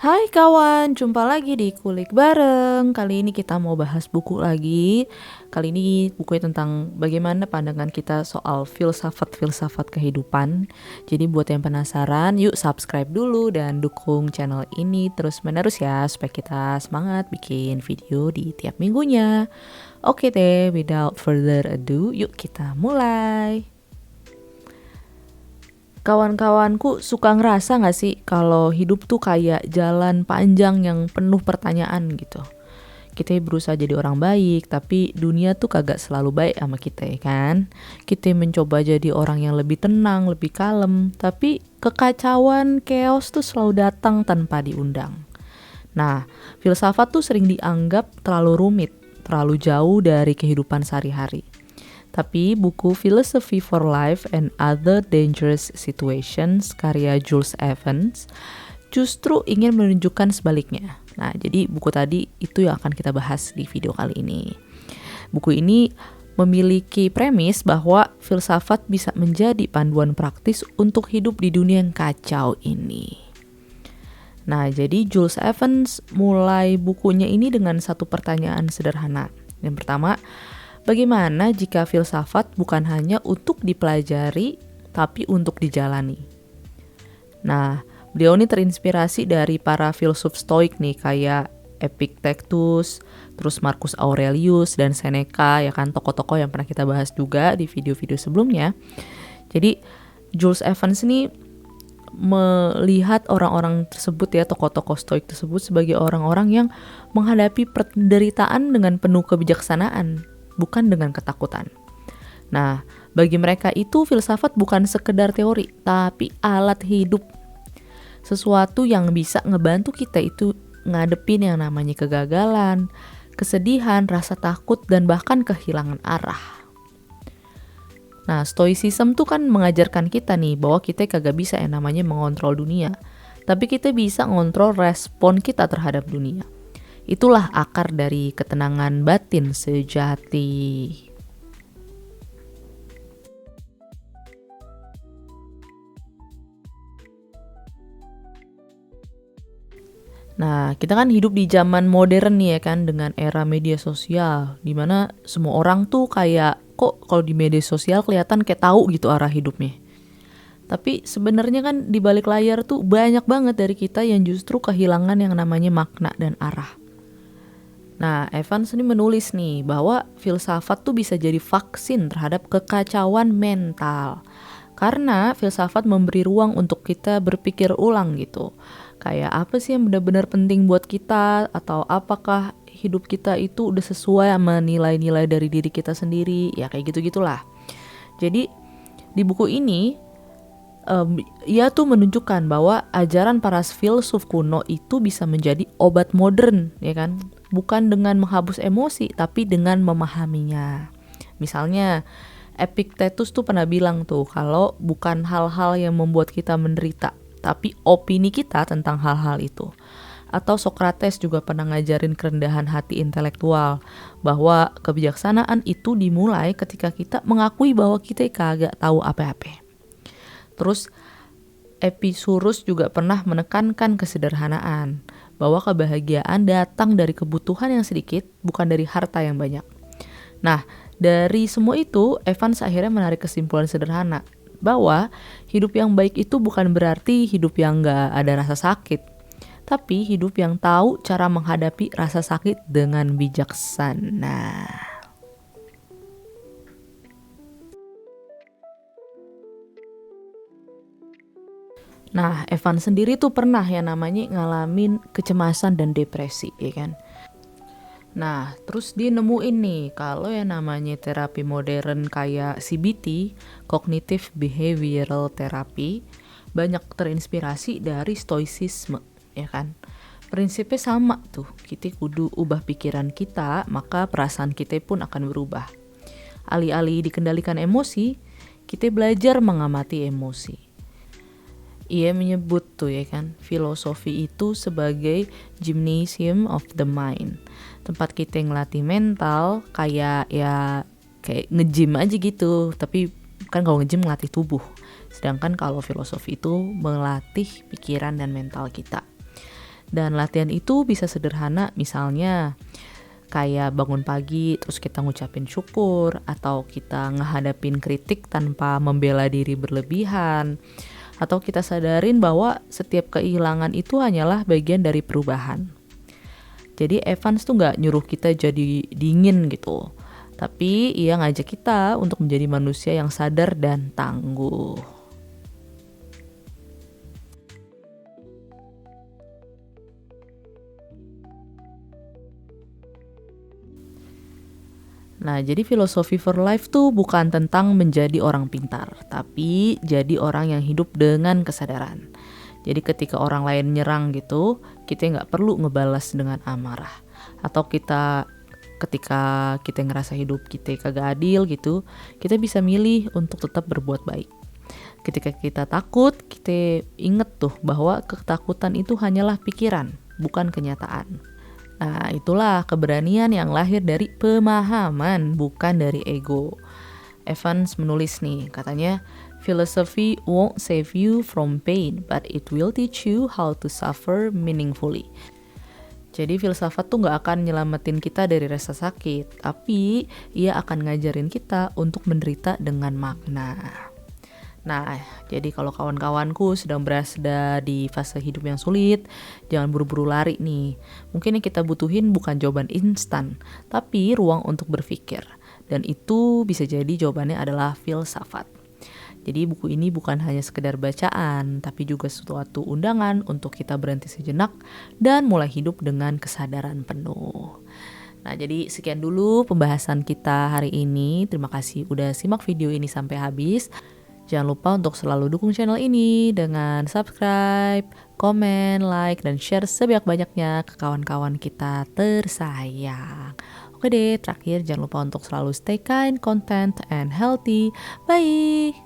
Hai kawan, jumpa lagi di Kulik Bareng. Kali ini kita mau bahas buku lagi. Kali ini bukunya tentang bagaimana pandangan kita soal filsafat-filsafat kehidupan. Jadi buat yang penasaran, yuk subscribe dulu dan dukung channel ini terus-menerus ya, supaya kita semangat bikin video di tiap minggunya. Oke deh, without further ado, yuk kita mulai. Kawan-kawanku suka ngerasa gak sih kalau hidup tuh kayak jalan panjang yang penuh pertanyaan gitu. Kita berusaha jadi orang baik, tapi dunia tuh kagak selalu baik sama kita ya kan. Kita mencoba jadi orang yang lebih tenang, lebih kalem, tapi kekacauan, chaos tuh selalu datang tanpa diundang. Nah, filsafat tuh sering dianggap terlalu rumit, terlalu jauh dari kehidupan sehari-hari. Tapi buku Philosophy for Life and Other Dangerous Situations karya Jules Evans justru ingin menunjukkan sebaliknya. Nah, jadi buku tadi itu yang akan kita bahas di video kali ini. Buku ini memiliki premis bahwa filsafat bisa menjadi panduan praktis untuk hidup di dunia yang kacau ini. Nah, jadi Jules Evans mulai bukunya ini dengan satu pertanyaan sederhana. Yang pertama, bagaimana jika filsafat bukan hanya untuk dipelajari, tapi untuk dijalani? Nah, beliau ini terinspirasi dari para filsuf stoik nih, kayak Epictetus, terus Marcus Aurelius, dan Seneca, ya kan, tokoh-tokoh yang pernah kita bahas juga di video-video sebelumnya. Jadi, Jules Evans ini melihat orang-orang tersebut ya, tokoh-tokoh stoik tersebut sebagai orang-orang yang menghadapi penderitaan dengan penuh kebijaksanaan, bukan dengan ketakutan. Nah, bagi mereka itu filsafat bukan sekedar teori, tapi alat hidup. Sesuatu yang bisa ngebantu kita itu ngadepin yang namanya kegagalan, kesedihan, rasa takut, dan bahkan kehilangan arah. Nah, stoicism tuh kan mengajarkan kita nih bahwa kita kagak bisa yang namanya mengontrol dunia, tapi kita bisa ngontrol respon kita terhadap dunia. Itulah akar dari ketenangan batin sejati. Nah, kita kan hidup di zaman modern nih ya kan, dengan era media sosial, dimana semua orang tuh kayak, kok kalau di media sosial kelihatan kayak tahu gitu arah hidupnya. Tapi sebenarnya kan di balik layar tuh banyak banget dari kita yang justru kehilangan yang namanya makna dan arah. Nah, Evans ini menulis nih bahwa filsafat tuh bisa jadi vaksin terhadap kekacauan mental. Karena filsafat memberi ruang untuk kita berpikir ulang gitu. Kayak apa sih yang benar-benar penting buat kita, atau apakah hidup kita itu udah sesuai sama nilai-nilai dari diri kita sendiri, ya kayak gitu-gitulah. Jadi di buku ini ia tuh menunjukkan bahwa ajaran para filsuf kuno itu bisa menjadi obat modern, ya kan? Bukan dengan menghapus emosi, tapi dengan memahaminya. Misalnya, Epictetus tuh pernah bilang tuh kalau bukan hal-hal yang membuat kita menderita, tapi opini kita tentang hal-hal itu. Atau Socrates juga pernah ngajarin kerendahan hati intelektual, bahwa kebijaksanaan itu dimulai ketika kita mengakui bahwa kita kagak tahu apa-apa. Terus Epicurus juga pernah menekankan kesederhanaan, bahwa kebahagiaan datang dari kebutuhan yang sedikit, bukan dari harta yang banyak. Nah, dari semua itu, Evans akhirnya menarik kesimpulan sederhana, bahwa hidup yang baik itu bukan berarti hidup yang gak ada rasa sakit, tapi hidup yang tahu cara menghadapi rasa sakit dengan bijaksana. Nah, Evan sendiri tuh pernah yang namanya ngalamin kecemasan dan depresi, ya kan? Nah, terus dia nemuin nih kalau yang namanya terapi modern kayak CBT, Cognitive Behavioral Therapy, banyak terinspirasi dari stoicisme, ya kan? Prinsipnya sama tuh, kita kudu ubah pikiran kita, maka perasaan kita pun akan berubah. Alih-alih dikendalikan emosi, kita belajar mengamati emosi. Ia menyebut tuh ya kan, filosofi itu sebagai gymnasium of the mind. Tempat kita ngelatih mental kayak nge-gym aja gitu. Tapi kan kalau nge-gym ngelatih tubuh. Sedangkan kalau filosofi itu melatih pikiran dan mental kita. Dan latihan itu bisa sederhana, misalnya kayak bangun pagi terus kita ngucapin syukur, atau kita ngehadapin kritik tanpa membela diri berlebihan, atau kita sadarin bahwa setiap kehilangan itu hanyalah bagian dari perubahan. Jadi Evans tuh gak nyuruh kita jadi dingin gitu, tapi ia ngajak kita untuk menjadi manusia yang sadar dan tangguh. Nah, jadi filosofi for life tuh bukan tentang menjadi orang pintar, tapi jadi orang yang hidup dengan kesadaran. Jadi ketika orang lain nyerang gitu, kita nggak perlu ngebalas dengan amarah. Atau ketika kita ngerasa hidup kita kagak adil gitu, kita bisa milih untuk tetap berbuat baik. Ketika kita takut, kita inget tuh bahwa ketakutan itu hanyalah pikiran, bukan kenyataan. Nah, itulah keberanian yang lahir dari pemahaman, bukan dari ego. Evans menulis nih, katanya, philosophy won't save you from pain, but it will teach you how to suffer meaningfully. Jadi filsafat tuh gak akan nyelamatin kita dari rasa sakit, tapi ia akan ngajarin kita untuk menderita dengan makna. Nah, jadi kalau kawan-kawanku sedang berada di fase hidup yang sulit, jangan buru-buru lari nih. Mungkin yang kita butuhin bukan jawaban instan, tapi ruang untuk berpikir. Dan itu bisa jadi jawabannya adalah filsafat. Jadi buku ini bukan hanya sekedar bacaan, tapi juga suatu undangan untuk kita berhenti sejenak dan mulai hidup dengan kesadaran penuh. Nah, jadi sekian dulu pembahasan kita hari ini. Terima kasih udah simak video ini sampai habis. Jangan lupa untuk selalu dukung channel ini dengan subscribe, komen, like, dan share sebanyak-banyaknya ke kawan-kawan kita tersayang. Oke deh, terakhir jangan lupa untuk selalu stay kind, content, and healthy. Bye!